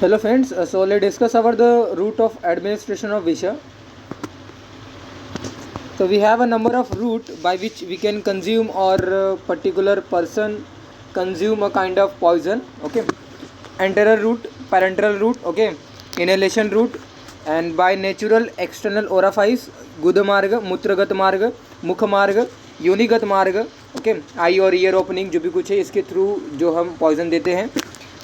Hello friends, so let's discuss about the route of administration of Visha. So we have a number of route by which we can consume or particular person consume a kind of poison. Okay, enteral route, parenteral route. Okay, inhalation route, and by natural external orifice, गुद मार्ग, मूत्रगत मार्ग, मुख मार्ग, योनिगत मार्ग. Okay, आई और year opening जो भी कुछ है इसके थ्रू जो हम पॉइजन देते हैं.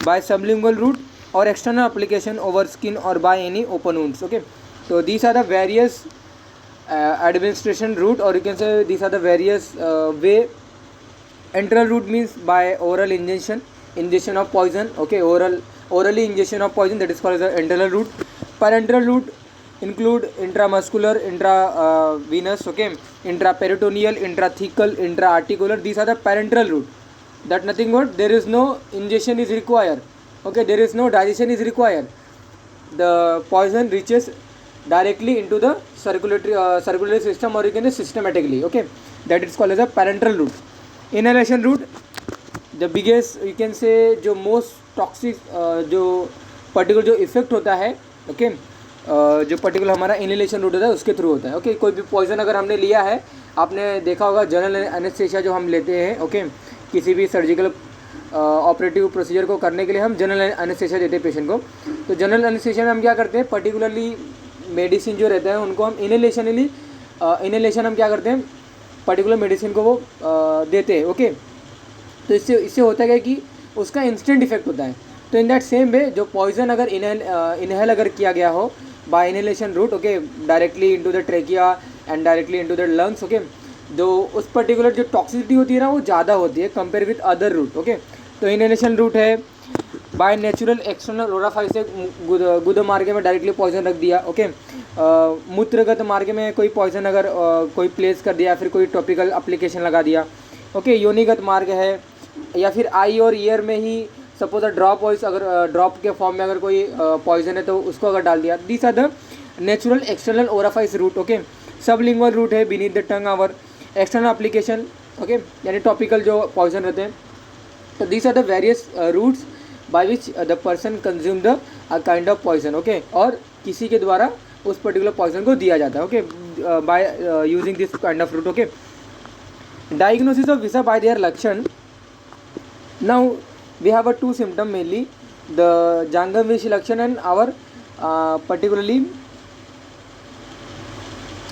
बाय सबलिंगुअल रूट और एक्सटर्नल एप्लीकेशन ओवर स्किन और by any open wounds. Okay, so these are the various administration route, or you can say these are the various way. Enteral route means by oral ingestion of poison. Okay, orally ingestion of poison, that is called as the enteral route. Parenteral route include intramuscular, intravenous, okay, intraperitoneal, intrathecal, intraarticular. These are the parenteral route. That nothing but there is no ingestion is required. Okay, there is no digestion is required. The poison reaches directly into the circulatory system, or you can say systematically. Okay, that is called as a parenteral route. Inhalation route, the biggest you can say जो most toxic जो particular जो effect होता है. Okay, जो particular हमारा inhalation root होता है उसके थ्रू होता है. ओके, कोई भी पॉइजन अगर हमने लिया है, आपने देखा होगा जनरल एनेस्थीसिया जो हम लेते हैं. ओके, किसी भी सर्जिकल ऑपरेटिव प्रोसीजर को करने के लिए हम जनरल एनेस्थीसिया देते हैं पेशेंट को. तो जनरल एनेस्थीसिया में हम क्या करते हैं, पर्टिकुलरली मेडिसिन जो रहते हैं उनको हम इनहेलेशन हम क्या करते हैं, पर्टिकुलर मेडिसिन को वो देते हैं. ओके, तो इससे होता है कि उसका इंस्टेंट इफेक्ट होता है. तो इन दैट सेम वे जो पॉइजन अगर इनहेल अगर किया गया हो by inhalation route, okay, directly into the trachea and directly into the lungs. Okay, जो उस पर्टिकुलर जो टॉक्सिसिटी होती है ना वो ज़्यादा होती है compare with other route. Okay, तो इनहेलेशन रूट है बाय नेचुरल एक्सटर्नल ओराफाइस से गुद मार्ग में डायरेक्टली पॉइजन रख दिया. ओके, मूत्रगत मार्ग में कोई पॉइजन अगर कोई प्लेस कर दिया, फिर कोई टॉपिकल एप्लीकेशन लगा दिया. ओके, योनिगत मार्ग है, या फिर आई और ईयर में ही सपोज ड्रॉप वॉइस अगर ड्रॉप के फॉर्म में अगर कोई पॉइजन है तो उसको अगर डाल दिया. This are the natural external orifice route. Okay, sublingual route है beneath the tongue our external application. Okay, यानी टॉपिकल जो पॉइजन रहते हैं. तो this are the various routes by which the person consume the kind of poison. Okay, और किसी के द्वारा उस पर्टिकुलर पॉइजन को दिया जाता है. Okay, by using this kind of route. Okay, diagnosis of visa by their लक्षण. Now we have a two symptom mainly, the jangam vish लक्षण and our particularly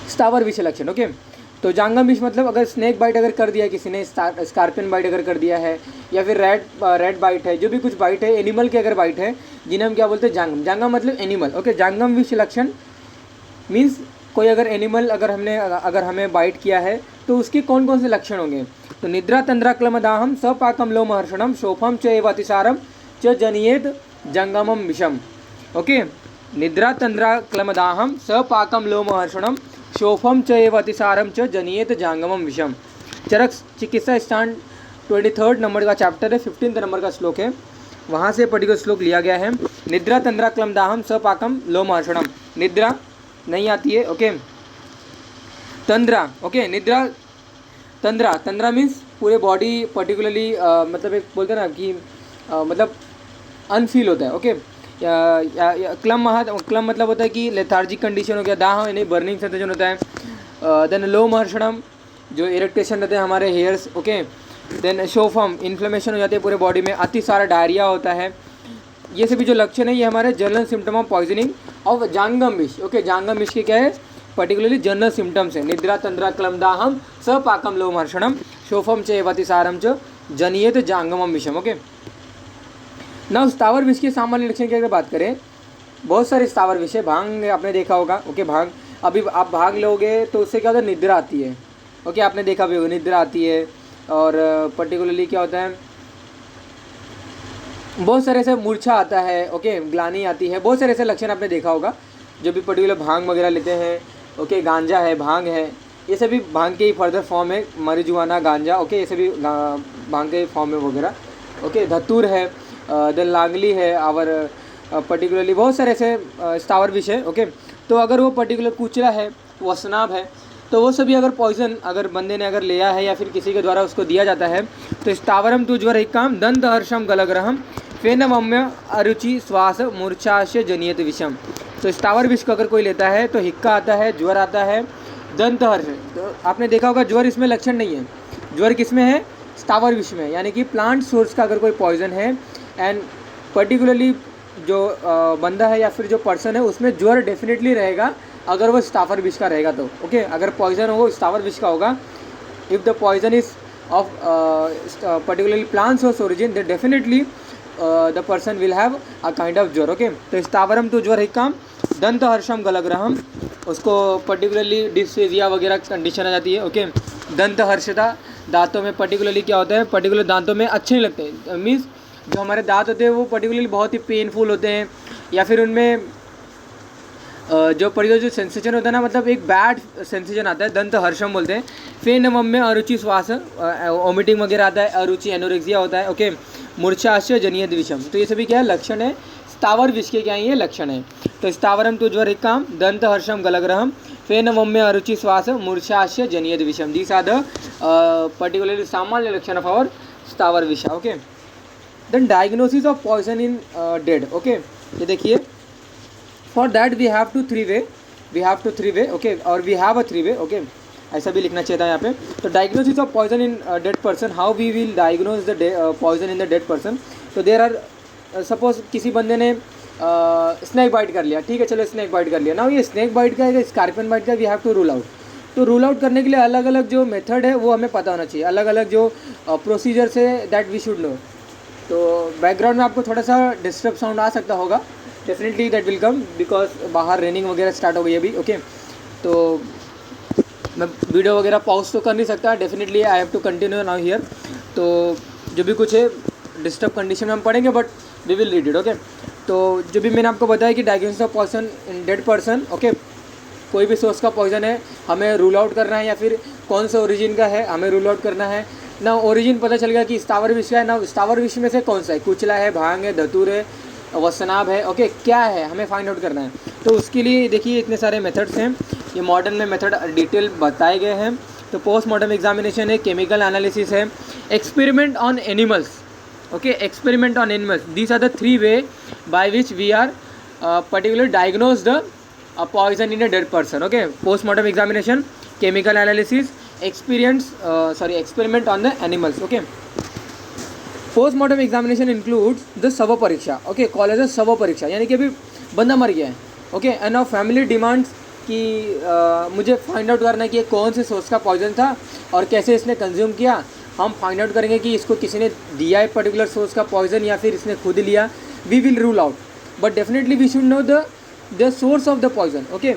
स्टावर विष लक्षण. ओके, तो जांगम विष मतलब अगर स्नेक बाइट अगर कर दिया किसी ने, स्कॉर्पियन बाइट अगर कर दिया है, या फिर रेड बाइट है, जो भी कुछ बाइट है एनिमल की अगर बाइट है, जिन्हें हम क्या बोलते हैं जांगम. जांगम मतलब एनिमल. ओके, जांगम विष लक्षण मीन्स कोई अगर एनिमल अगर हमें बाइट किया है तो उसके कौन कौन से लक्षण होंगे. तो निद्रा तंद्रा क्लमदाहम सपाकम लोमहर्षणम शोफम च एव अतिसारम च जनियेत जंगमम विषम. ओके, निद्रा तंद्रा क्लमदाहम सपाकम लोमहर्षणम शोफम च एव अतिसारम च जनियेत जांगमम विषम. चरक चिकित्सा स्टैंड 23 नंबर का चैप्टर है, 15 नंबर का श्लोक है, वहाँ से पर्टिकुलर श्लोक लिया गया है. निद्रा तंद्रा क्लमदाहम सपाकम लोमहर्षणम. निद्रा नहीं आती है. ओके, तंद्रा. ओके, निद्रा तंद्रा मीन्स पूरे बॉडी पर्टिकुलरली मतलब एक बोलते हैं ना कि मतलब अनफील होता है. ओके, क्लम मतलब होता है कि लेथार्जिक कंडीशन हो गया. दाह यानी बर्निंग सेंसेशन होता है. देन लोमहर्षणम जो इरिटेशन रहते हैं हमारे हेयर्स. ओके, देन शोफम इन्फ्लेमेशन हो जाती है पूरे बॉडी में. अतिसार डायरिया होता है. ये सभी जो लक्षण है ये हमारे general symptom of poisoning of जांगम विष. ओके, जांगम विष के क्या है पर्टिकुलरली जनरल सिम्टम्स है. निद्रा तंद्रा क्लमदाहम सपाकम लोमहर्षणम शोफम च एव अतिसारम च जनियेत जांगमम विषम. ओके, ना स्थावर विष के सामान्य लक्षण की अगर बात करें, बहुत सारे स्थावर विष है. भांग आपने देखा होगा. ओके, भांग अभी आप भांग लोगे तो उससे क्या होता है, निद्रा आती है. ओके, आपने देखा भी होगा निद्रा आती है. और पर्टिकुलरली क्या होता है, बहुत सारे ऐसे मूर्छा आता है. ओके, ग्लानी आती है. बहुत सारे ऐसे लक्षण आपने देखा होगा जो भी पर्टिकुलर भांग वगैरह लेते हैं. ओके, गांजा है, भांग है, ये सभी भांग के ही फर्दर फॉर्म है. marijuana, गांजा. ओके, ये सभी भांग के फॉर्म है वगैरह. ओके, धतूर है, देन लांगली है, और पर्टिकुलरली बहुत सारे ऐसे स्थावर विष है. ओके, तो अगर वो पर्टिकुलर कुचला है, वसनाभ है, तो वो सभी अगर पॉइजन अगर बंदे ने अगर लिया है या फिर किसी के द्वारा उसको दिया जाता है तो स्थावरम तुज्वर एक काम दंत हर्षम गलग्रहम फेनवम्य अरुचि श्वास मूर्छास्य जनियत विषम। तो स्थावर विष को अगर कोई लेता है तो हिक्का आता है, ज्वर आता है, दंत हर्ष। तो आपने देखा होगा ज्वर इसमें लक्षण नहीं है। ज्वर किस में है? स्थावर विष में, यानी कि प्लांट सोर्स का अगर कोई पॉइजन है एंड पर्टिकुलरली जो बंदा है या फिर जो पर्सन है उसमें ज्वर डेफिनेटली रहेगा अगर वो स्थावर विष का रहेगा तो। ओके, अगर पॉइजन हो वो स्थावर विष का होगा। If the poison is of particularly plant source origin then definitely the person will have a kind of ज्वर। ओके, तो स्थावरम तो ज्वर हिक्काम, दंत हर्षम गलग्रहम, उसको पर्टिकुलरली डिस्फेजिया वगैरह कंडीशन आ जाती है। ओके, दंत हर्षता, दांतों में पर्टिकुलरली क्या होता है, पर्टिकुलर दांतों में अच्छे नहीं लगते, मीन्स जो हमारे दांत होते हैं वो पर्टिकुलरली बहुत ही पेनफुल होते हैं, या फिर उनमें जो पर्टिकुलर जो सेंसेशन होता है ना, मतलब एक बैड सेंसेशन आता है, दंत हर्षम बोलते हैं। फेनवम में अरुचि श्वास, वोमिटिंग वगैरह आता है, अरुचि एनोरेक्सिया होता है। ओके, मूर्छास्य जनियत विषम, तो ये सभी क्या है? लक्षण है स्थावर विष के। क्या है ये? लक्षण है। तो स्थावरम तो ज्वर हिक्काम, दंत हर्षम गलग्रहम, फेनवम्य अरुचि श्वास मूर्छास्य जनियत विषम, दीस आर द पर्टिकुलरली सामान्य लक्षण ऑफ आवर स्थावर विषा। Okay, then diagnosis of poison in dead. Okay, ये देखिए, for that we have two three way, okay, और we have a three way. Okay, ऐसा भी लिखना चाहिए था यहाँ पे। तो diagnosis of poison in dead person, how we will diagnose the poison in the dead person. तो देर आर, सपोज किसी बंदे ने स्नैक बाइट कर लिया, ठीक है, चलो स्नैक बाइट कर लिया ना, ये स्नैक बाइट का है, स्कॉर्पियन बाइट का, we have to rule out. तो रूल आउट करने के लिए अलग अलग जो मेथड है वो हमें पता होना चाहिए, अलग अलग जो प्रोसीजर्स है दैट वी शुड नो। तो बैकग्राउंड में आपको थोड़ा सा डिस्टर्ब साउंड आ सकता होगा, definitely that will come because बाहर रेनिंग वगैरह स्टार्ट हो गई अभी। ओके, तो मैं वीडियो वगैरह पॉज तो कर नहीं सकता, definitely I have to continue now here. तो जो भी कुछ है डिस्टर्ब कंडीशन में हम पढ़ेंगे, but we will read it. Okay, तो जो भी मैंने आपको बताया कि diagnosis of poison in dead person, okay, कोई भी सोर्स का पॉइजन है हमें रूल आउट करना है, या फिर कौन से ओरिजिन का है हमें रूल आउट करना है ना। ओरिजिन पता चल गया कि स्थावर विष का है ना, स्थावर विष में से कौन सा है, कुचला है, भांग है, धतूर है, वसनाभ है। ओके, क्या है हमें फाइंड आउट करना है। तो उसके लिए देखिए इतने सारे मेथड्स हैं, ये मॉडर्न में मेथड डिटेल बताए गए हैं। तो पोस्टमार्टम एग्जामिनेशन है, केमिकल एनालिसिस है, experiment on animals. Okay, experiment on animals, these are the three way by which we are particular diagnose the poison in a dead person. Okay, postmortem examination, chemical analysis, experiment on the animals. Okay, postmortem examination includes the शव परीक्षा। Okay, call as शव परीक्षा, यानी कि अभी बंदा मर गया है। Okay, end of family demands कि मुझे फाइंड आउट करना है कि कौन से सोर्स का पॉइजन था और कैसे इसने कंज्यूम किया। हम फाइंड आउट करेंगे कि इसको किसी ने दिया है पर्टिकुलर सोर्स का पॉइजन या फिर इसने खुद लिया, we will rule out, but definitely we should know the source of the poison. Okay,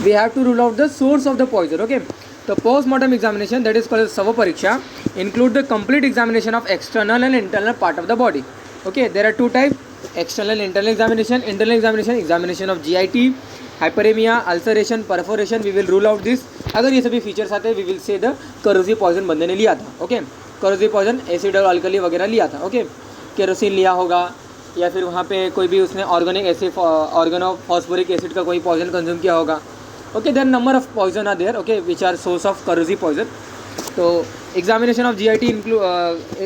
we have to rule out the source of the poison. Okay, तो postmortem examination that is called शव परीक्षा include the complete examination of external and internal part of the body. Okay, there are two type, external internal examination. Internal examination of GIT, hyperemia, ulceration, perforation, we will rule out this. अगर ये सभी features आते हैं, we will say the corrosive poison बंदे ने लिया था। Okay, corrosive poison acid और अल्कली वगैरह लिया था। ओके, केरोसिन लिया होगा, या फिर वहाँ पे कोई भी उसने ऑर्गेनिक एसिड, ऑर्गेनोफॉस्फोरिक एसिड का कोई पॉइजन कंज्यूम किया होगा। Okay, there number of poison are there, okay, which are source of corrosive poison. तो examination of GIT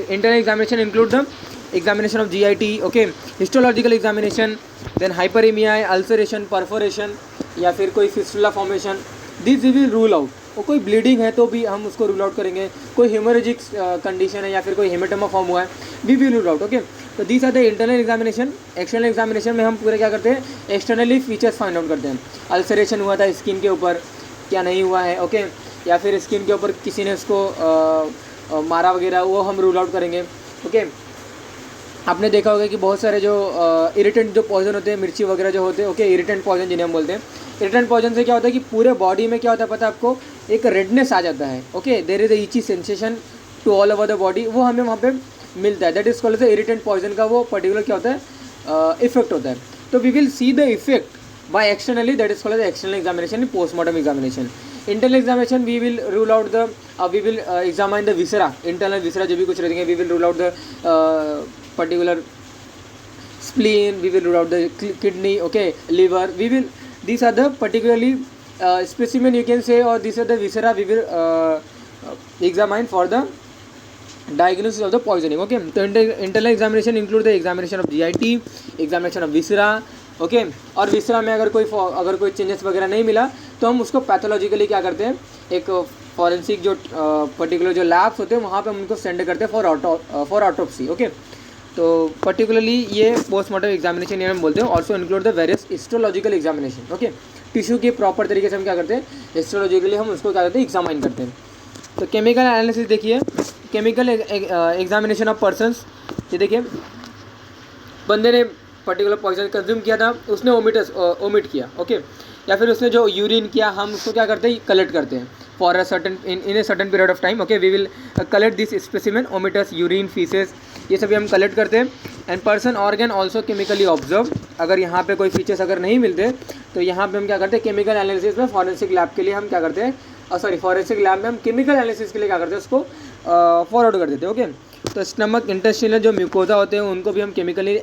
internal examination include the examination of GIT, okay, histological examination, then hyperemia, ulceration, perforation, या फिर कोई fistula formation, this we will rule out. और कोई bleeding है तो भी हम उसको रूल आउट करेंगे, कोई हेमोरेजिक कंडीशन है या फिर कोई हेमेटोमा फॉर्म हुआ है, we will rule out. Okay, तो this are the internal examination. External examination में हम पूरे क्या करते हैं, एक्सटर्नली फीचर्स फाइंड आउट करते हैं। अल्सरेशन हुआ था स्किन के ऊपर, क्या नहीं हुआ है। ओके, या फिर स्किन के ऊपर किसी ने उसको मारा वगैरह, वो हम रूल आउट करेंगे। ओके, आपने देखा होगा कि बहुत सारे जो इरिटेंट जो पॉइजन होते हैं, मिर्ची वगैरह जो होते हैं, ओके, इरिटेंट पॉइजन जिन्हें हम बोलते हैं। इरिटेंट पॉइजन से क्या होता है कि पूरे बॉडी में क्या होता है पता है आपको, एक रेडनेस आ जाता है। Okay, there is a itchy sensation to all over the body, वो हमें वहाँ पे मिलता है। That is called as irritant poison का वो पर्टिकुलर क्या होता है, इफेक्ट होता है। तो we will see the effect by externally, that is called as external examination, postmortem examination. Internal examination we will rule out the, we will examine the viscera, internal viscera जो भी कुछ रहेंगे, we will rule out the particular spleen, we will rule out the kidney, okay, liver, we will, these are the particularly specimen you can say, or these are the viscera we will examine for the diagnosis of the poisoning. Okay, तो internal examination include the examination of GIT, examination of viscera. Okay और विसरा में अगर कोई changes वगैरह नहीं मिला तो हम उसको पैथोलॉजिकली क्या करते हैं, एक फॉरेंसिक जो पर्टिकुलर जो लैब्स होते हैं वहाँ पे हम उनको सेंड करते हैं फॉर ऑटोप्सी. ओके तो पर्टिकुलरली ये पोस्टमार्टम एग्जामिनेशन हम बोलते हैं. Also include the various histological examination. Okay tissue के प्रॉपर तरीके से हम क्या करते हैं, हिस्टोलॉजिकली हम उसको क्या करते हैं, एग्जामाइन करते हैं. तो केमिकल एनालिसिस देखिए, केमिकल एग्जामिनेशन ऑफ पर्सनस. ये देखिए बंदे ने पर्टिकुलर पॉइजन कंज्यूम किया था, उसने ओमिट किया. ओके या फिर उसने जो यूरिन किया हम उसको क्या करते हैं, कलेक्ट करते हैं for a certain in a certain period of time. Okay we will collect this specimen, vomitus, urine, faeces, ये सभी हम कलेक्ट करते हैं. And person organ also chemically observe. अगर यहाँ पे कोई फीचर्स अगर नहीं मिलते तो यहाँ पे हम क्या करते हैं, केमिकल एनालिसिस में फॉरेंसिक लैब के लिए हम क्या करते हैं, फॉरेंसिक लैब में हम केमिकल एनालिसिस के लिए क्या करते हैं, उसको फॉरवर्ड कर देते हैं. ओके तो स्टमक, इंटेस्टाइनल जो म्यूकोजा होते हैं उनको भी हम केमिकली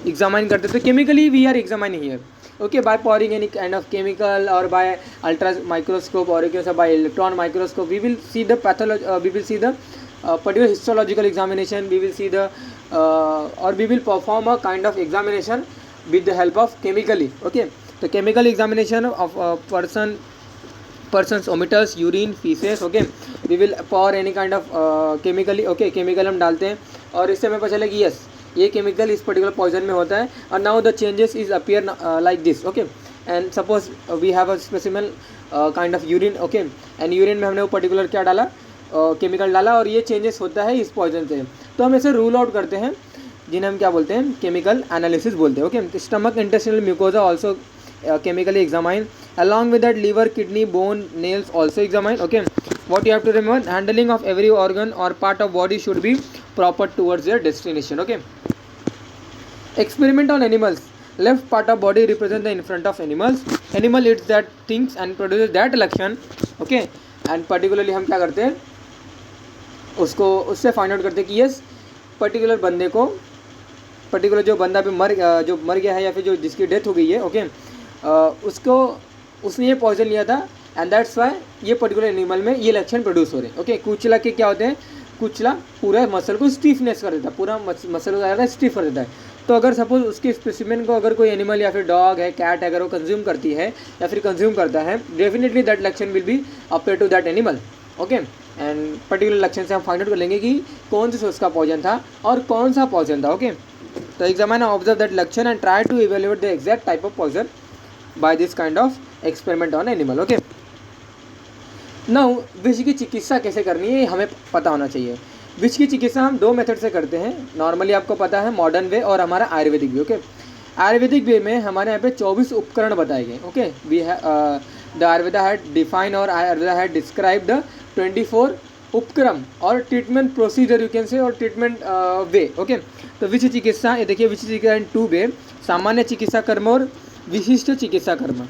एग्जामाइन करते थे. Chemically we are examine here. Okay by pouring any kind of chemical or by ultra microscope or by electron microscope we will see the pathology, we will see the particular histological examination, we will see the or we will perform a kind of examination with the help of chemically. Okay तो chemical examination of person's omiters, urine, feces. Okay we will pour any kind of chemically. Okay chemical हम डालते हैं और इससे हमें पता चला कि यस ये केमिकल इस पर्टिकुलर पॉइजन में होता है. और now the changes is appear like this. Okay and suppose we have a specimen kind of urine. Okay and urine में हमने वो पर्टिकुलर क्या डाला, केमिकल डाला और ये चेंजेस होता है इस पॉइजन से. तो हम इसे रूल आउट करते हैं जिन्हें हम क्या बोलते हैं, केमिकल एनालिसिस बोलते हैं. Okay stomach, intestinal mucosa also chemically examine. Along with that liver, kidney, bone, nails also examine. Okay what you have to remember, handling of every organ or part of body should be proper towards their destination. Okay experiment on animals. Left part of body represent the in front of animals. Animal eats that things and produces that action. Okay and particularly हम क्या करते हैं, उसको उससे find out करते हैं कि yes particular बंदे को, पर्टिकुलर जो बंदा भी जो मर गया है या फिर जो जिसकी डेथ हो गई है. ओके उसको उसने ये पॉइजन लिया था एंड दैट्स वाई ये पर्टिकुलर एनिमल में ये लक्षण प्रोड्यूस हो रहे हैं. ओके कुचला के क्या होते हैं, कुचला पूरा मसल को स्टिफनेस कर देता है, पूरा मसल को ज़्यादा स्टिफ कर देता है. तो अगर सपोज उसके स्पेसिमेन को अगर कोई एनिमल या फिर डॉग है, कैट है, अगर वो कंज्यूम करती है या फिर कंज्यूम करता है, डेफिनेटली दैट लक्षण will be appear to that animal. Okay and particular लक्षण से हम फाइंड आउट कर लेंगे कि कौन सी सोर्स का पॉइजन था और कौन सा पॉइजन था. ओके तो एग्जामिन ऑब्जर्व दैट लक्षण and try to evaluate the exact type of poison by this kind of experiment on animal. Okay now विष की चिकित्सा कैसे करनी है हमें पता होना चाहिए. विष की चिकित्सा हम दो मेथड से करते हैं. नॉर्मली आपको पता है मॉडर्न वे और हमारा Ayurvedic way. Okay Ayurvedic way में हमारे यहाँ पे 24 उपकरण बताए गए. Okay we the Ayurveda had define और आयुर्वेदा हैड डिस्क्राइब द 24 उपक्रम और treatment procedure you can say और ट्रीटमेंट वे. ओके तो विष चिकित्सा, ये देखिए विष चिकित्सा इन 2 वे, सामान्य चिकित्सा कर्म और विशिष्ट चिकित्सा कर्म.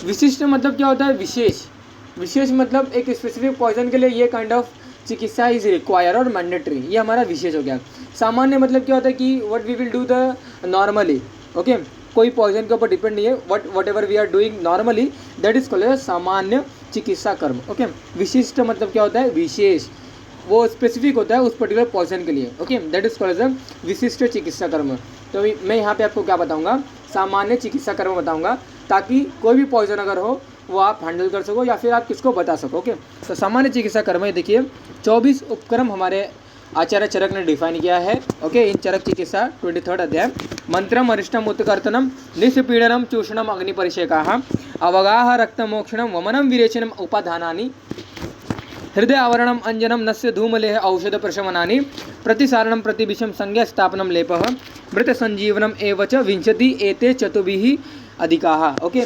विशिष्ट मतलब क्या होता है, विशेष. विशेष मतलब एक स्पेसिफिक पॉइजन के लिए ये काइंड ऑफ चिकित्सा इज रिक्वायर और मैंडेटरी, ये हमारा विशेष हो गया. सामान्य मतलब क्या होता है कि what we will do the normally. Okay कोई पॉइजन के ऊपर डिपेंड नहीं है, whatever we are doing normally that is called सामान्य चिकित्सा कर्म. ओके विशिष्ट मतलब क्या होता है, विशेष, वो स्पेसिफिक होता है उस पर्टिकुलर पॉइजन के लिए. ओके दैट इज कॉल्ड विशिष्ट चिकित्सा कर्म. तो मैं यहाँ पे आपको क्या बताऊँगा, सामान्य चिकित्सा कर्म बताऊँगा ताकि कोई भी पॉइजन अगर हो वो आप हैंडल कर सको या फिर आप किसको बता सको. ओके तो सामान्य चिकित्सा कर्म है, देखिए 24 उपक्रम हमारे आचार्य चरक ने डिफाइन किया है. ओके इन चरक चिकित्सा 23 अध्याय. मंत्रम अरिष्टम उत्कर्तनम निष्पीडनम चूषणम अग्निपरिषेकाः अवगाह रक्तमोक्षणम वमनम विरेचनम उपाधानानि हृदय आवरणम अंजनम नस्य धूमलेह औषध प्रशमनानि प्रतिसारणम प्रतिविषम संज्ञा स्थापनम लेपः मृत संजीवनम एवच विंशति एते चतुर्भिः अधिकाः. ओके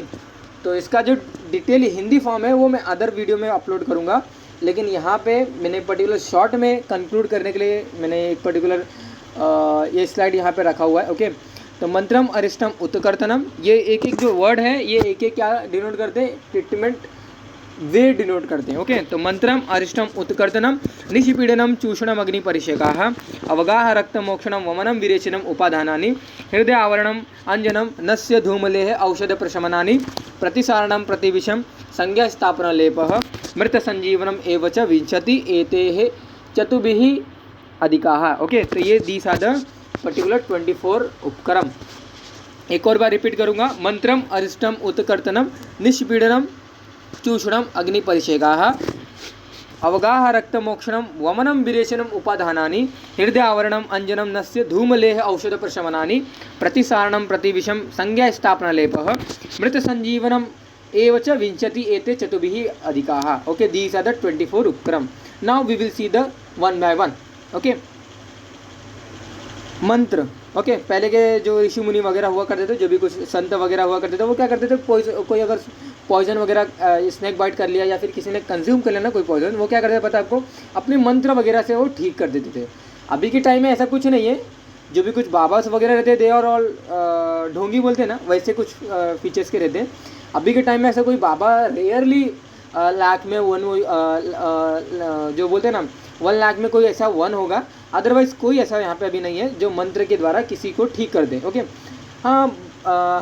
तो इसका जो डिटेल हिंदी फॉर्म है वो मैं अदर वीडियो में अपलोड करूँगा, लेकिन यहाँ पे मैंने पर्टिकुलर शॉर्ट में कंक्लूड करने के लिए मैंने एक पर्टिकुलर ये स्लाइड यहाँ पे रखा हुआ है. ओके तो मंत्रम अरिष्टम उत्कर्तनम, ये एक एक जो वर्ड है ये एक एक क्या डिनोट करते हैं, ट्रीटमेंट वे डिनोट करते हैं. ओके तो मंत्रम अरिष्टम उत्कर्तनम निष्पीडनम चूषणम अग्निपरिषेकाः अवगाह रक्तमोक्षणम वमनम विरेचनम उपाधानानि हृदय आवरणम अंजनम नस्य धूमलेह औषध प्रशमनानि प्रतिसारणम प्रतिविषम संज्ञा स्थापन लेपः मृत संजीवनम एवच विंशति एतेः चतुर्भिः अधिकाः। ओके, तो ये दीस आर द पर्टिकुलर 24 उपक्रम। एक और बार रिपीट करूँगा। मंत्रम अरिष्टम उत्कर्तनम निष्पीडनम चूषणम अग्निपरिषेगाः अवगाह रक्तमोक्षणम वमनम विरेचनम उपाधानानि हृदय आवरणम अंजनम नस्य धूमलेह औषध प्रशमनानि प्रतिसारणम प्रतिविषम संज्ञा स्थापनालेपः मृत संजीवनम एव च विंशति एते चतुर्भिः अधिकाः। ओके, दीज आर द 24 उपक्रम। Now we will see the one by one. Okay, मंत्र। ओके, पहले के जो ऋषि मुनि वगैरह हुआ करते थे, जो भी कुछ संत वगैरह हुआ करते थे, वो क्या करते थे, कोई अगर पॉइजन वगैरह स्नैक बाइट कर लिया या फिर किसी ने कंज्यूम कर लिया ना कोई पॉइजन, वो क्या करते थे पता है आपको, अपने मंत्र वगैरह से वो ठीक कर देते थे। अभी के टाइम में ऐसा कुछ नहीं है। जो भी कुछ बाबास वगैरह रहते थे और ढोंगी बोलते हैं ना, वैसे कुछ फीचर्स के रहते हैं। अभी के टाइम में ऐसा कोई बाबा रेयरली लाख में वन, जो बोलते हैं ना 1 लाख में कोई ऐसा वन होगा। अदरवाइज़ कोई ऐसा यहाँ पे अभी नहीं है जो मंत्र के द्वारा किसी को ठीक कर दे। ओके, हाँ,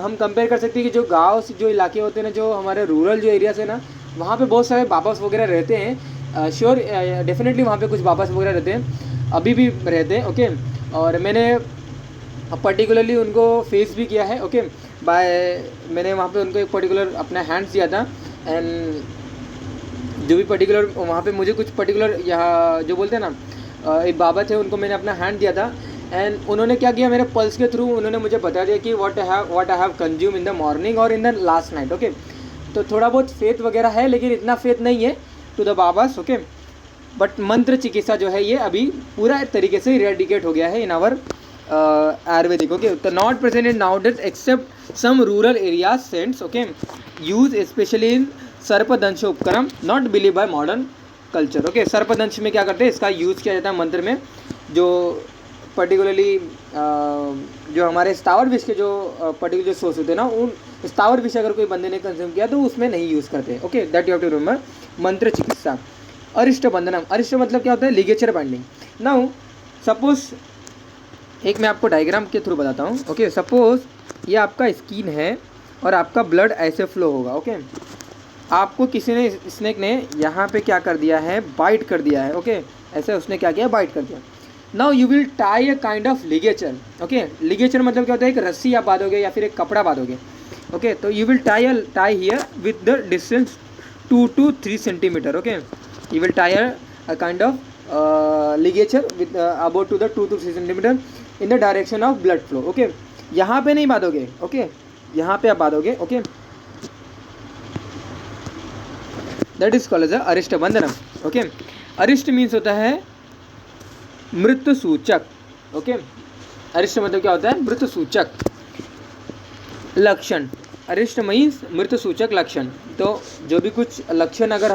हम कंपेयर कर सकते हैं कि जो गांव से जो इलाके होते हैं ना, जो हमारे रूरल जो एरिया से ना, वहाँ पे बहुत सारे बाबास वगैरह रहते हैं। श्योर, डेफिनेटली वहाँ पे कुछ बाबास वगैरह रहते हैं, अभी भी रहते हैं। ओके, और मैंने पर्टिकुलरली उनको फेस भी किया है। ओके, मैंने वहाँ पे उनको एक पर्टिकुलर अपना हैंड्स दिया था। एंड जो भी पर्टिकुलर वहाँ पे मुझे कुछ पर्टिकुलर यहाँ जो बोलते हैं ना, एक बाबा थे, उनको मैंने अपना हैंड दिया था। एंड उन्होंने क्या किया, मेरे पल्स के थ्रू उन्होंने मुझे बता दिया कि what I have consume in the morning और in the last night. Okay, तो थोड़ा बहुत फेथ वगैरह है, लेकिन इतना फेथ नहीं है टू द बाबास। ओके, बट मंत्र चिकित्सा जो है ये अभी पूरा तरीके से इरेडिकेट हो गया है इन आवर आयुर्वेदिक। ओके, तो not present in nowadays except some rural areas saints. Okay, use specially in सर्पदंश उपक्रम, not believe by modern culture. Okay, सर्पदंश में क्या करते हैं, इसका यूज़ किया जाता है मंत्र में। जो पर्टिकुलरली जो हमारे स्थावर विष के जो पर्टिकुलर जो सोर्स होते हैं ना, उन स्थावर विष अगर कोई बंदे ने कंज्यूम किया तो उसमें नहीं यूज़ करते। Okay, that you have to remember. मंत्र चिकित्सा। अरिष्ट बंधनम, अरिष्ट मतलब क्या होता है, लिगेचर बाइंडिंग। नाउ सपोज एक मैं आपको डायग्राम के थ्रू बताता हूँ। ओके, सपोज ये आपका स्किन है और आपका ब्लड ऐसे फ्लो होगा। ओके, आपको किसी ने स्नेक ने यहाँ पे क्या कर दिया है, बाइट कर दिया है। ओके, ऐसे उसने क्या किया, बाइट कर दिया। Now you will tie a kind of ligature. Okay, ligature मतलब क्या होता है, एक रस्सी आप बांधोगे या फिर एक कपड़ा बांधोगे। ओके, तो you will tie here with the distance 2 to 3 centimetre. Okay, you will tie a kind of ligature with about two the 2 to 3 centimetre in the direction of blood flow. Okay, यहाँ पे नहीं बांधोगे। Okay, यहाँ पे आप बांधोगे। Okay, that is called as अरिष्ट बंधनम। ओके, अरिष्ट मीन्स होता है मृत्यु सूचक। ओके, अरिष्ट मतलब क्या होता है, मृत्यु सूचक लक्षण। अरिष्ट मीन्स मृत्यु सूचक लक्षण। तो जो भी कुछ लक्षण अगर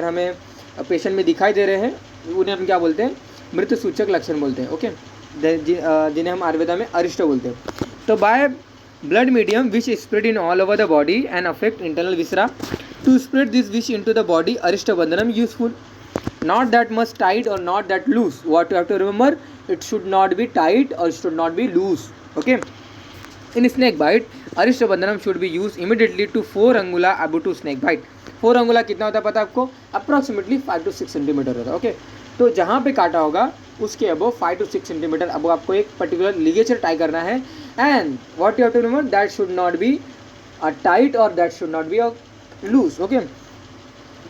हमें पेशेंट में दिखाई दे रहे हैं, उन्हें हम क्या बोलते हैं, मृत्यु सूचक लक्षण बोलते हैं। ओके, जिन्हें हम आयुर्वेदा में अरिष्ट बोलते हैं। तो by blood medium which spread in all over the body and affect internal viscera to spread this which into the body, अरिष्ट बंधनम useful. Not that much tight or not that loose. What you have to remember, it should not be tight or it should not be loose. Okay, in snake bite अरिष्ट बंधनम should be used immediately to 4 angula above to snake bite। 4 अंगुला कितना होता है पता है आपको, approximately 5 to 6 centimetre होता है। ओके, तो जहाँ पे काटा होगा उसके अबव 5 to 6 सेंटीमीटर अब आपको एक पर्टिकुलर लिगेचर टाई करना है। And what you have to remember, that should not be tight और that should not be loose. Okay,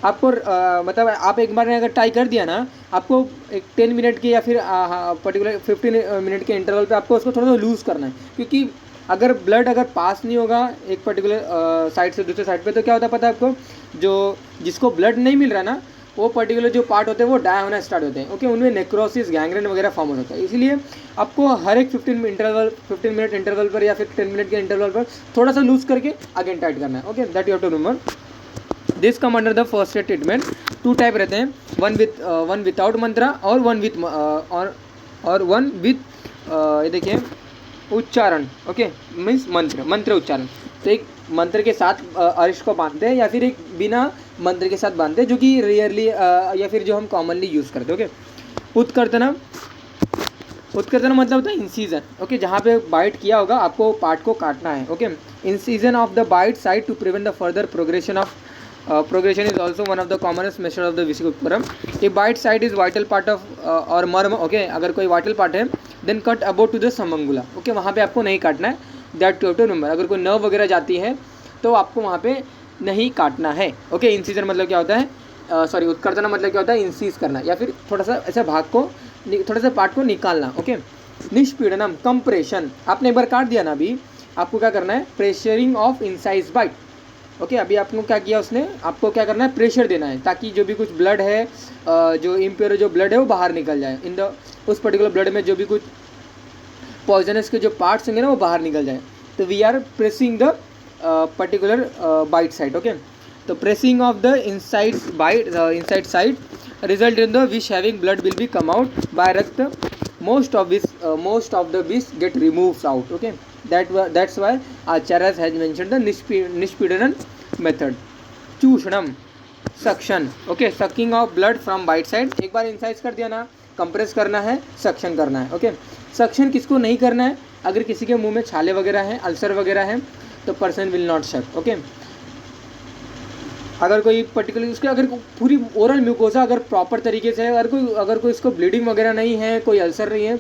आपको मतलब आप एक बार ने अगर टाई कर दिया ना, आपको एक 10 मिनट के या फिर पर्टिकुलर 15 मिनट के इंटरवल पे आपको उसको थोड़ा सा लूज़ करना है। क्योंकि अगर ब्लड अगर पास नहीं होगा एक पर्टिकुलर साइड से दूसरे साइड पे, तो क्या होता है पता है आपको, जो जिसको ब्लड नहीं मिल रहा ना, वो पर्टिकुलर जो पार्ट होते हैं वो डाई होना स्टार्ट होते हैं। ओके, उनमें नेक्रोसिस, गैंग्रेन वगैरह फॉर्म हो जाता है। इसलिए आपको हर एक 15 मिनट इंटरवल पर या फिर 10 मिनट के इंटरवल पर थोड़ा सा लूज़ करके अगेन टाइट करना है। Okay, that you have to remember. This come under the first aid treatment. 2 type रहते हैं, वन विदाउट मंत्रा और वन विथ ये देखिए उच्चारण। ओके, मीन्स मंत्र उच्चारण। तो एक मंत्र के साथ अरिष्ट को बांधते हैं या फिर एक बिना मंत्र के साथ बांधते हैं, जो कि रेयरली या फिर जो हम कॉमनली यूज़ करते हैं। ओके, उत्कर्तनम मतलब होता है इंसीजन। ओके, जहाँ पे बाइट किया होगा आपको पार्ट को काटना है। Okay, incision of the bite side to prevent the further progression of Progression is also one of the commonest measure of the vesicopurum. If bite site is vital part of or मर्म, okay, अगर कोई vital part है then cut above to the समंगुला, okay, वहाँ पे आपको नहीं काटना है. That to remember. अगर कोई नर्व वगैरह जाती है तो आपको वहाँ पे नहीं काटना है. ओके, इंसीजन मतलब क्या होता है, सॉरी उत्कर्तना मतलब क्या होता है, इंसीज करना या फिर थोड़ा सा ऐसे भाग को, थोड़ा सा पार्ट को निकालना. ओके. निष्पीड़नम कंप्रेशन, आपने एक बार काट दिया ना, अभी आपको क्या करना है, pressuring of incise bite. Okay, अभी आपको क्या किया उसने, आपको क्या करना है, प्रेशर देना है ताकि जो भी कुछ ब्लड है, जो इम्प्योर जो ब्लड है वो बाहर निकल जाए. इन द उस पर्टिकुलर ब्लड में जो भी कुछ पॉइजनस के जो पार्ट्स होंगे ना वो बाहर निकल जाए. तो we are pressing the particular bite side. Okay, तो pressing of the inside bite inside side result in the which having blood will be come out by रक्त. most of the wish get removed out. Okay, that's why Acharya has mentioned the Nishpidanan method. चूषणम, suction. Okay, sucking of blood from bite side. एक बार incise कर दिया ना, compress करना है, suction करना है. ओके, सक्शन किसको नहीं करना है, अगर किसी के मुंह में छाले वगैरह हैं, अल्सर वगैरह हैं, तो पर्सन विल नॉट सक. ओके, अगर कोई पर्टिकुलर उसके अगर पूरी ओरल म्यूकोसा अगर प्रॉपर तरीके से है, अगर कोई इसको ब्लीडिंग वगैरह नहीं है, कोई अल्सर नहीं है,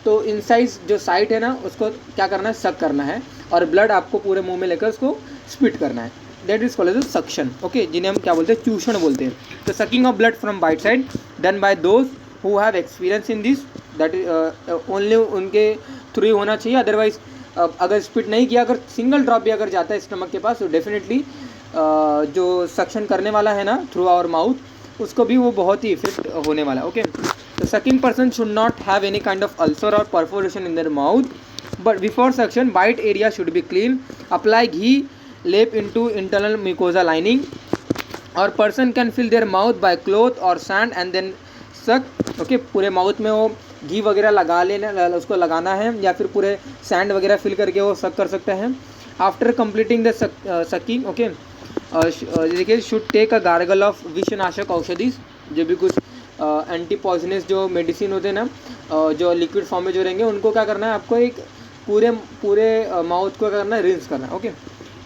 तो इनसाइज जो साइट है ना उसको क्या करना है, सक करना है और ब्लड आपको पूरे मुंह में लेकर उसको स्पिट करना है. That is called as suction. Okay, जिन्हें हम क्या बोलते हैं, चूषण बोलते हैं. तो sucking of blood from bite side done by those who have experience in this, that is only उनके थ्रू ही होना चाहिए. अदरवाइज अगर स्पिट नहीं किया, अगर सिंगल ड्रॉप भी अगर जाता है स्टमक के पास, तो डेफिनेटली जो सक्शन करने वाला है ना थ्रू आवर माउथ, उसको भी वो बहुत ही इफेक्ट होने वाला है. ओके, तो sucking person should not have any kind of ulcer और perforation in their mouth, but before suction bite area should be clean. Apply ghee lep into internal mucosa lining और person can fill their mouth by cloth और sand and then suck. Okay, पूरे mouth में वो घी वगैरह लगा लेना, उसको लगाना है, या फिर पूरे सैंड वगैरह फिल करके वो सक कर सकते हैं. After completing the sucking, okay, देखिए should take a gargle of विषनाशक औषधि. जो भी कुछ एंटी पॉइजनस जो मेडिसिन होते हैं ना, जो लिक्विड फॉर्म में जो रहेंगे, उनको क्या करना है, आपको एक पूरे माउथ को क्या करना है, रिंस करना है. Okay,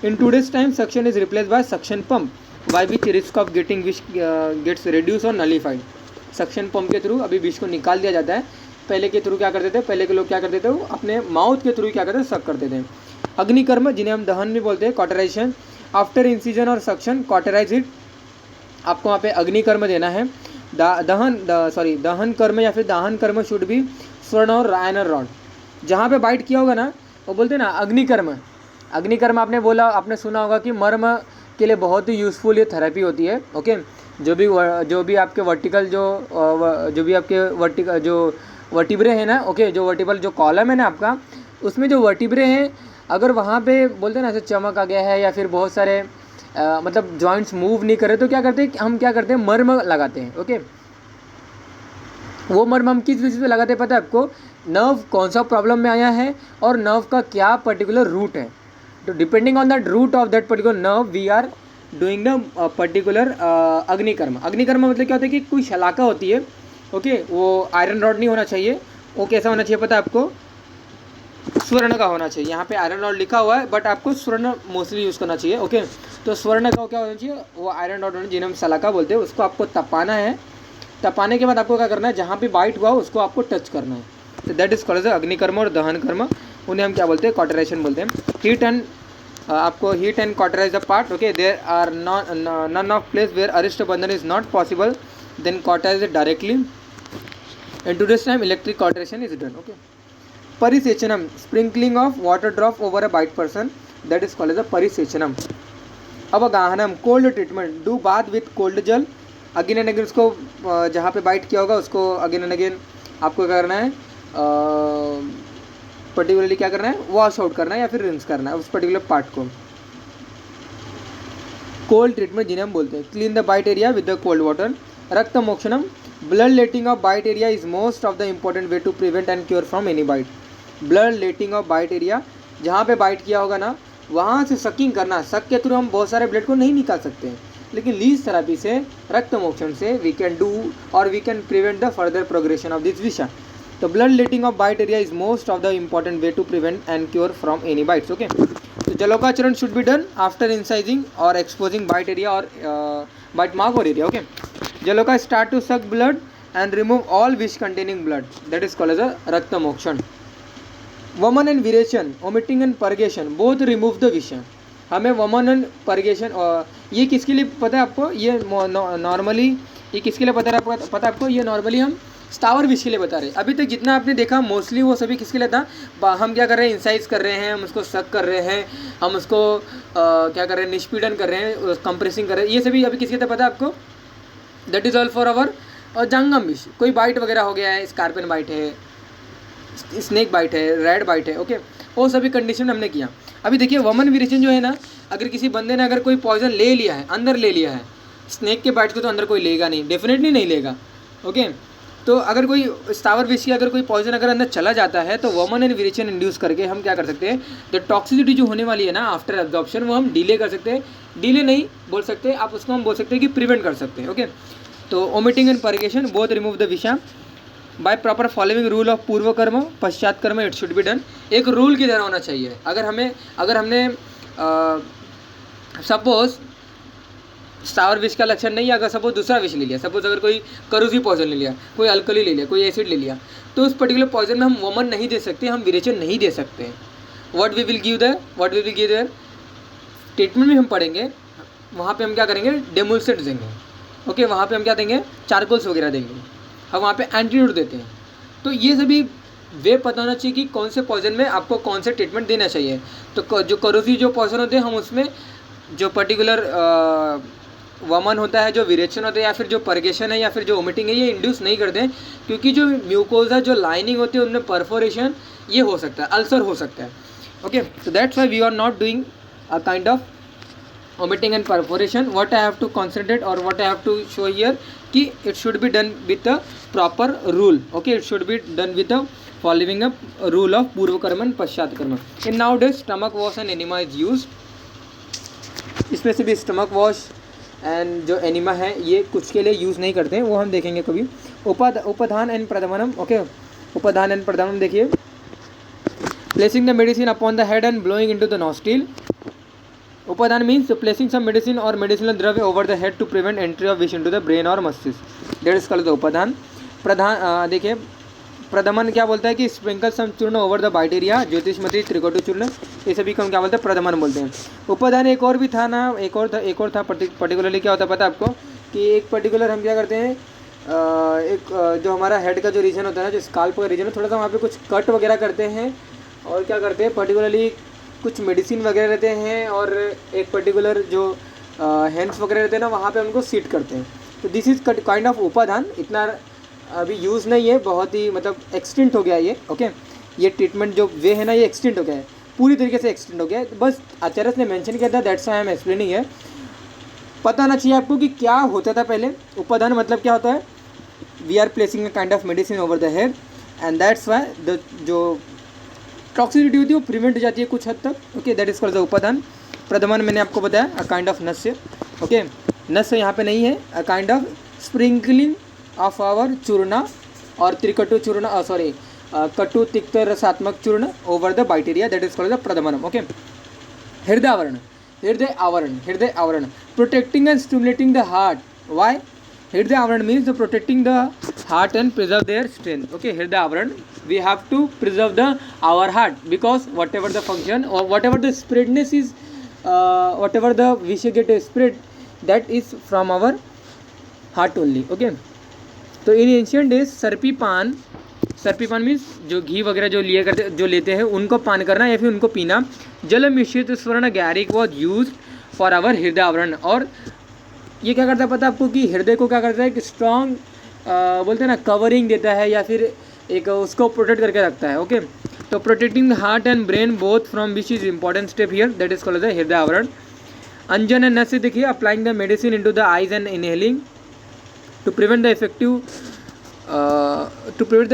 in today's time suction is replace by suction pump by which risk of getting विश गेट्स रिड्यूस और नलीफाइड. सक्शन पंप के थ्रू अभी विष को निकाल दिया जाता है. पहले के थ्रू क्या करते थे, पहले के लोग क्या करते थे, वो अपने माउथ के थ्रू क्या करते थे, सक करते थे. अग्निकर्म, जिन्हें हम दहन भी बोलते हैं, कॉटराइजेशन. आफ्टर इंसिजन और सक्शन कॉटराइज इट. आपको वहाँ पे अग्निकर्म देना है. दहन कर्म या फिर दाहन कर्म शुड भी स्वर्ण और आयरन रॉड. जहाँ पे बाइट किया होगा ना, वो बोलते हैं ना अग्निकर्म. अग्निकर्म आपने बोला, आपने सुना होगा कि मर्म के लिए बहुत ही यूज़फुल ये थेरेपी होती है. ओके, जो भी आपके वर्टिकल जो भी आपके वर्टिकल जो वर्टिब्रे हैं ना, ओके, जो वर्टिबल जो कॉलम है ना आपका, उसमें जो वर्टिब्रे हैं, अगर वहाँ पे बोलते हैं ना ऐसे चमक आ गया है या फिर बहुत सारे मतलब जॉइंट्स मूव नहीं कर रहे, तो क्या करते हैं हम, क्या करते हैं, मर्म लगाते हैं. ओके, वो मर्म हम किस बेसिस पे लगाते हैं पता है आपको, नर्व कौन सा प्रॉब्लम में आया है और नर्व का क्या पर्टिकुलर रूट है. तो depending on that route of that particular nerve we are doing the particular अग्निकर्म. अग्निकर्म मतलब क्या होता है कि कोई शलाका होती है. ओके, वो आयरन रॉड नहीं होना चाहिए. वो कैसा होना चाहिए पता है आपको, स्वर्ण का होना चाहिए. यहाँ पे आयरन रॉड लिखा हुआ है, बट आपको स्वर्ण मोस्टली यूज़ करना चाहिए. ओके, तो स्वर्ण का क्या होना चाहिए, वो आयरन रॉड होना, जिन्हें हम सलाका बोलते हैं. उसको आपको तपाना है. तपाने के बाद आपको क्या करना है, जहाँ पे बाइट हुआ उसको आपको टच करना है. तो दैट इज कॉल्ड अग्निकर्म और दहन कर्म. उन्हें हम क्या बोलते हैं, कॉटराइजेशन बोलते हैं. हीट एंड आपको heat and cauterise the part. Okay, there are none of place where अरिस्ट बंधन is not possible, then cauterise it directly. In today's time electric cauterisation is done. Okay, परिसेचनम, sprinkling of water drop over a bite person, that is called as a परिसेचनम. अवगाहनम, cold treatment, do bath with cold jal. Again and again उसको जहाँ पे bite किया होगा उसको again and again आपको क्या करना है, पर्टिकुलरली क्या करना है, वॉश आउट करना है या फिर रिंस करना है उस पर्टिकुलर पार्ट को. कोल्ड ट्रीटमेंट जिन्हें हम बोलते हैं. Clean the bite area with the cold water. रक्त मोक्षणम, bloodletting of bite area is most of the important way to prevent and cure from any bite. Bloodletting of bite area, जहाँ पे bite किया होगा ना वहाँ से sucking करना. सक के थ्रू हम बहुत सारे ब्लड को नहीं निकाल सकते हैं, लेकिन लीज थेरेपी से, रक्त मोक्षण से वी कैन डू और we can prevent the further progression of this विषा. तो bloodletting of bite area is most of the important way to prevent and cure from any bites. Okay, तो जलोकाचरण should be done after incising और exposing bite area और bite mark और area. Okay. जलोका start to suck blood and remove all wish containing blood, that is called as a rakta mokshan. Vaman and viration, omitting and purgation, both remove the vish. हमें वमन and पurgation ये किसके लिए पता है आपको? ये नॉर्मली ये किसके लिए पता है आपको? ये नॉर्मली हम स्थावर विष के लिए बता रहे हैं. अभी तक जितना आपने देखा मोस्टली वो सभी किसके लिए था? हम क्या कर रहे हैं? इंसाइज कर रहे हैं, हम उसको सक कर रहे हैं, हम उसको क्या कर रहे हैं? निष्पीड़न कर रहे हैं, कंप्रेसिंग कर रहे हैं. ये सभी अभी किसके लिए पता है आपको? That is all for our और जंगम विष. कोई बाइट वगैरह हो गया है, स्कॉर्पियन बाइट है, स्नेक बाइट है, रेड बाइट है. ओके. वो सभी कंडीशन हमने किया. अभी देखिए वमन विरेचन जो है ना, अगर किसी बंदे ने अगर कोई पॉइजन ले लिया है, अंदर ले लिया है, स्नेक के बाइट को तो अंदर कोई लेगा नहीं, डेफिनेटली नहीं लेगा. ओके. तो अगर कोई स्थावर विष की अगर कोई पॉइजन अगर अंदर चला जाता है तो वमन एंड विरेचन इंड्यूस करके हम क्या कर सकते हैं? द टॉक्सिसिटी जो होने वाली है ना आफ्टर एब्जॉर्प्शन, वो हम डिले कर सकते हैं. डिले नहीं बोल सकते आप, उसको हम बोल सकते हैं कि प्रिवेंट कर सकते हैं. ओके. तो vomiting and purgation both remove the विषा by proper following rule of पूर्व कर्म पश्चात कर्म इट शुड बी डन. एक रूल की तरह होना चाहिए. अगर हमने सपोज स्थावर विष का लक्षण नहीं है, अगर सपोज दूसरा विष ले लिया, सपोज अगर कोई करोसिव पॉइजन ले लिया, कोई अल्कली ले लिया, कोई एसिड ले लिया, तो उस पर्टिकुलर पॉइजन में हम वमन नहीं दे सकते, हम विरेचन नहीं दे सकते. What we will give their treatment में हम पढ़ेंगे. वहाँ पे हम क्या करेंगे? डेमोल्सेंट देंगे. ओके. वहाँ पे हम क्या देंगे? चारकोल्स वगैरह देंगे. हम वहाँ पे एंटीडोट देते हैं. तो ये सभी वे पता होना चाहिए कि कौन से पॉइजन में आपको कौन से ट्रीटमेंट देना चाहिए. तो जो करोसिव जो पॉइजन होते हैं हम उसमें जो पर्टिकुलर वमन होता है, जो विरेचन होता है, या फिर जो परगेशन है, या फिर जो वोमिटिंग है, ये इंड्यूस नहीं करते हैं. क्योंकि जो म्यूकोजा जो लाइनिंग होती है उनमें परफोरेशन ये हो सकता है, अल्सर हो सकता है. Okay. so that's why we are not doing a kind of omitting and perforation. What I have to concentrate or what I have to show here कि it should be done with a proper rule. Okay, it should be done with a following a rule of पूर्व कर्म and पश्चात कर्म. In nowadays stomach wash and enema is used. इसमें से भी stomach wash and जो enema है ये कुछ के लिए यूज़ नहीं करते हैं, वो हम देखेंगे कभी. उपाधान एंड प्रदमनम. ओके. उपाधान एंड प्रदमनम देखिए. Placing the medicine upon the head and blowing into the nostril. Upadhan means placing some medicine or medicinal dravya over the head to prevent entry of wish into the brain or mastitis. That is called the upadhan. प्रधान देखिए प्रदमन क्या बोलता है कि sprinkle some चूर्ण over the bite area, ज्योतिषमती त्रिकोटु चूर्ण, ये सभी को हम क्या बोलते हैं? प्रदमन बोलते हैं. उपादान एक और भी था ना, एक और था पर्टिकुलरली क्या होता है पता है आपको? कि एक पर्टिकुलर हम क्या करते हैं, एक जो हमारा हेड का जो रीजन होता है ना, जो स्काल्प का रीजन है, थोड़ा सा वहाँ पे कुछ कट वगैरह करते हैं और क्या करते हैं पर्टिकुलरली कुछ मेडिसिन वगैरह रहते हैं और एक पर्टिकुलर जो हैंड्स वगैरह रहते हैं ना, वहाँ पे उनको सीट करते हैं. तो दिस इज़ काइंड ऑफ उपादान. इतना अभी यूज़ नहीं है, बहुत ही मतलब एक्सटेंट हो गया ये. ओके. ये ट्रीटमेंट जो वे है ना ये एक्सटेंट हो गया है, पूरी तरीके से एक्सटेंट हो गया है. बस आचार्य ने मेंशन किया था, that's why I am explaining है. पता होना चाहिए आपको कि क्या होता था पहले. उपादान मतलब क्या होता है? We are placing a kind of medicine over the head and that's why the जो टॉक्सिसिटी होती है वो प्रिवेंट हो जाती है कुछ हद तक. Okay. That is called the उपादान. प्रदमन मैंने आपको बताया अ काइंड ऑफ नस्य. ओके. नस्य यहाँ पे नहीं है, a kind of sprinkling of our चूर्णा और त्रिकटु चूर्ण कटु तिक्त रसात्मक चूर्ण over the bite area, that is called the प्रदमनम. ओके. हृदय आवरण protecting and stimulating the heart. Why? हृदय आवरण means the protecting the heart and preserve their strength. Okay. Hriday avaran, we have to preserve our heart because whatever the function or whatever the spreadness is, whatever the wish get spread, that is from our heart only. Okay. तो in ancient days सर्पी पान means जो घी वगैरह जो लेते हैं उनको पान करना या फिर उनको पीना. जल मिश्रित स्वर्ण गैरिक वॉज यूज फॉर आवर हृदय आवरण. और ये क्या करता है पता है आपको? कि हृदय को क्या करता है कि स्ट्रॉन्ग बोलते हैं ना, कवरिंग देता है या फिर एक उसको प्रोटेक्ट करके रखता है. ओके. तो protecting the heart and brain both from which is important step here, that is called the हृदय आवरण. अंजन एंड नस्य देखिए. Applying the medicine into the eyes and inhaling to prevent the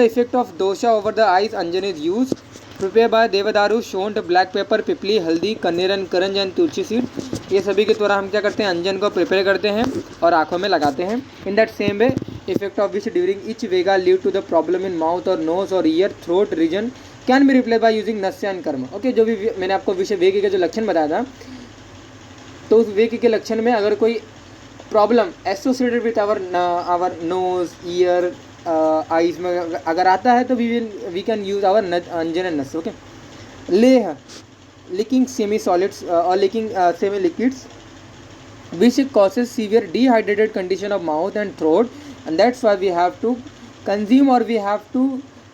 effect of दोषा over the eyes. अंजन is use. Prepare by देवदारू, शोंठ, black pepper, पिपली, हल्दी, कन्नेर एंड करंज एंड तुलसी सीड. ये सभी के द्वारा हम क्या करते हैं? अंजन को प्रिपेयर करते हैं और आँखों में लगाते हैं. In that same way effect of which during each वेगा lead to the problem in mouth और नोज और ear, throat region can be replace by using नस्य एंड कर्म। ओके, जो भी मैंने आपको विषय वेग के जो लक्षण बताया था, तो उस वेग के लक्षण में अगर कोई problem associated with our nose, ear, eyes में अगर आता है तो वी कैन यूज आवर अंजन एंड नस्य। ओके, लेह लीकिंग सेमी सॉलिड्स और leaking semi liquids which causes severe dehydrated condition of mouth and throat, and that's why we have to consume or we have to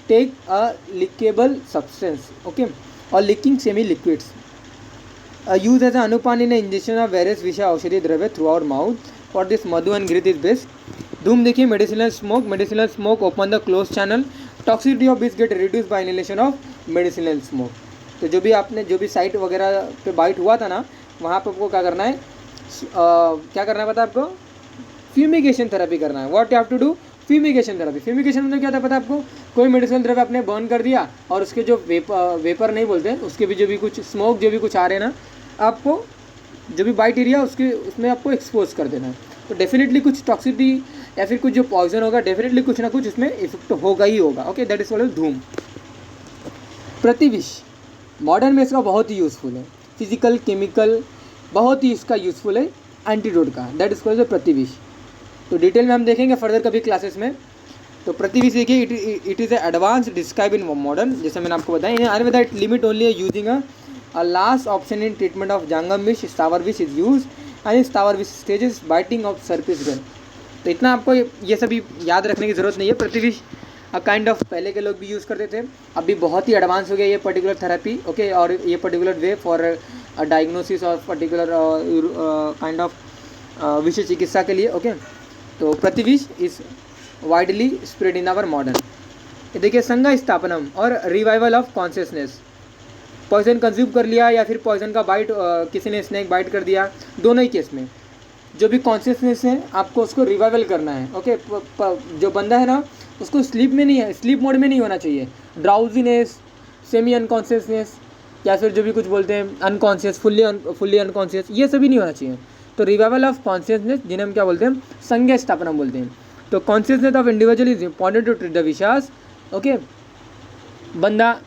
take a lickable substance, okay, or licking semi liquids. Use as an anupan in injection of various विषय औषधि द्रव्य through our mouth. For this Madhu and घृत is best. धूम देखिए, medicinal smoke open the closed channel. Toxicity of which get reduced by inhalation of medicinal smoke. तो जो भी आपने जो भी साइट वगैरह पे बाइट हुआ था ना, वहाँ पे आपको क्या करना है, क्या करना है पता है आपको, फ्यूमिगेशन थेरेपी करना है। What you have to do, fumigation therapy. Fumigation मतलब क्या था पता है आपको, कोई मेडिसिन द्रव्य आपने बर्न कर दिया और उसके जो वेपर नहीं बोलते, उसके भी जो भी कुछ स्मोक जो भी कुछ आ रहे हैं ना, आपको जो भी बाइट एरिया उसमें आपको एक्सपोज कर देना है। तो डेफिनेटली कुछ टॉक्सिसिटी या फिर कुछ जो पॉइजन होगा, डेफिनेटली कुछ ना कुछ इसमें इफेक्ट होगा ही होगा। ओके, दैट इज कॉल्ड धूम। प्रतिविष मॉडर्न में इसका बहुत ही यूज़फुल है, फिजिकल केमिकल बहुत ही इसका यूज़फुल है एंटीडोट का, दैट इज कॉल्ड प्रतिविष। तो डिटेल में हम देखेंगे फर्दर कभी क्लासेस में। तो प्रतिविष देखिए, it is advance describe in modern, जैसे मैंने आपको बताया। In Ayurveda it limit only using a last option in treatment of जांगम विष, स्थावर विष इज यूज एंड इन स्थावर विष स्टेजेस बाइटिंग ऑफ सर्पिस गन। तो इतना आपको ये सभी याद रखने की ज़रूरत नहीं है। प्रतिविष काइंड ऑफ पहले के लोग भी यूज़ करते थे, अभी बहुत ही एडवांस हो गया ये पर्टिकुलर थेरेपी। ओके, और ये पर्टिकुलर वे फॉर डायग्नोसिस और पर्टिकुलर काइंड ऑफ विषय चिकित्सा के लिए। ओके, तो प्रतिविष is widely spread in our modern. ये देखिए, संज्ञा स्थापनम और revival of consciousness. Poison consume कर लिया या फिर पॉइजन का बाइट, किसी ने स्नेक बाइट कर दिया, दोनों ही केस में जो भी कॉन्शियसनेस है आपको उसको रिवाइवल करना है। ओके, जो बंदा है ना उसको स्लीप में नहीं है, स्लीप मोड में नहीं होना चाहिए। ड्राउजीनेस, सेमी अनकॉन्शियसनेस या फिर जो भी कुछ बोलते हैं अनकॉन्शियस, फुल्ली अनकॉन्शियस, ये सभी नहीं होना चाहिए। तो रिवाइवल ऑफ कॉन्शियसनेस, जिन्हें हम क्या बोलते हैं, संज्ञा स्थापना बोलते हैं। तो consciousness of individual is important to treat the विशास। ओके, बंदा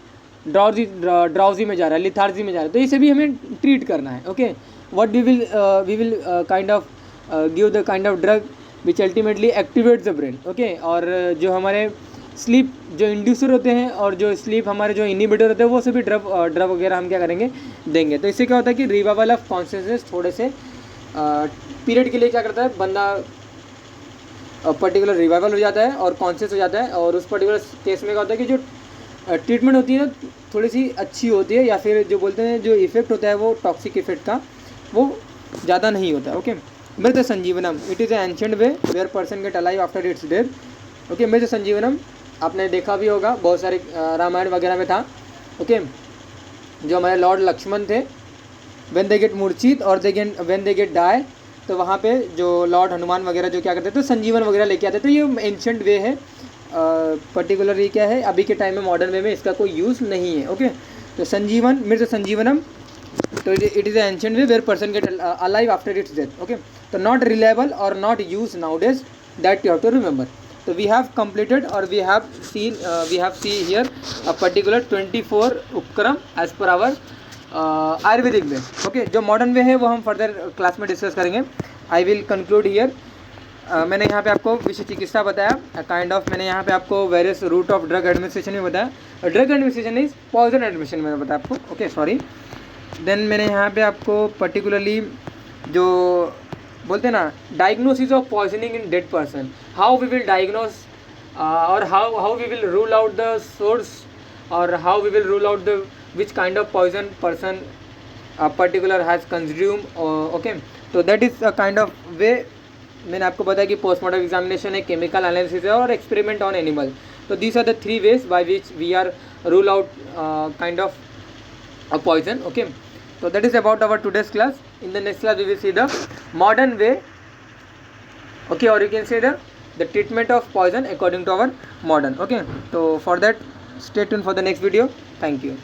ड्राउजी में जा रहा है, लिथार्जी में जा रहा है, तो ये सभी हमें ट्रीट करना है। Okay, what we will kind of give the kind of drug which ultimately activates the brain. Okay, और जो हमारे स्लीप जो इंड्यूसर होते हैं और जो स्लीप हमारे जो इनिबिटर होते हैं, वो सभी ड्रग वगैरह हम क्या करेंगे, देंगे। तो इससे क्या होता है कि रिवाइवल ऑफ कॉन्शियसनेस थोड़े से पीरियड के लिए क्या करता है, बंदा पर्टिकुलर रिवाइवल हो जाता है और कॉन्शियस हो जाता है। और उस पर्टिकुलर केस में क्या होता है कि जो ट्रीटमेंट होती है ना थोड़ी सी अच्छी होती है, या फिर जो बोलते हैं जो इफेक्ट होता है वो टॉक्सिक इफेक्ट का वो ज़्यादा नहीं होता है। ओके, मृत संजीवनम, it is an ancient way where person get alive after its death. Okay, मृत संजीवनम आपने देखा भी होगा, बहुत सारे रामायण वगैरह में था। ओके, जो हमारे लॉर्ड लक्ष्मण थे, व्हेन दे गेट मूर्छित और व्हेन दे गेट डाई, तो वहाँ पे जो लॉर्ड हनुमान वगैरह जो क्या करते थे, तो संजीवन वगैरह लेके आते। तो ये एंशिएंट वे है, पर्टिकुलरली क्या है, अभी के टाइम में मॉडर्न वे में इसका कोई यूज़ नहीं है। ओके, तो संजीवन, मृत संजीवनम, तो it is ancient way where person get alive after its death. Okay, तो नॉट रिलायबल और not use nowadays, that you have to remember. तो वी हैव कंप्लीटेड और we have see here a particular 24 उपक्रम as per our Ayurvedic way. Okay, जो modern way है वो हम further class में डिस्कस करेंगे। I will conclude here. मैंने यहाँ पे आपको विषय चिकित्सा बताया, काइंड ऑफ मैंने यहाँ पे आपको various route of drug administration में बताया। Drug administration is poison administration में बताया आपको। Okay, sorry. देन मैंने यहाँ पे आपको पर्टिकुलरली जो बोलते हैं ना, diagnosis of poisoning in dead person, how we will diagnose और how we will rule out the source और how we will rule out the which kind of poison person particular has consume. Okay, तो that is a kind of way. मैंने आपको बताया कि postmortem examination है, chemical analysis है और experiment on animal. तो these are the 3 ways by which we are rule out kind of a poison. Okay, so that is about our today's class. In the next class we will see the modern way, okay, or you can say the treatment of poison according to our modern. Okay, so for that stay tuned for the next video. Thank you.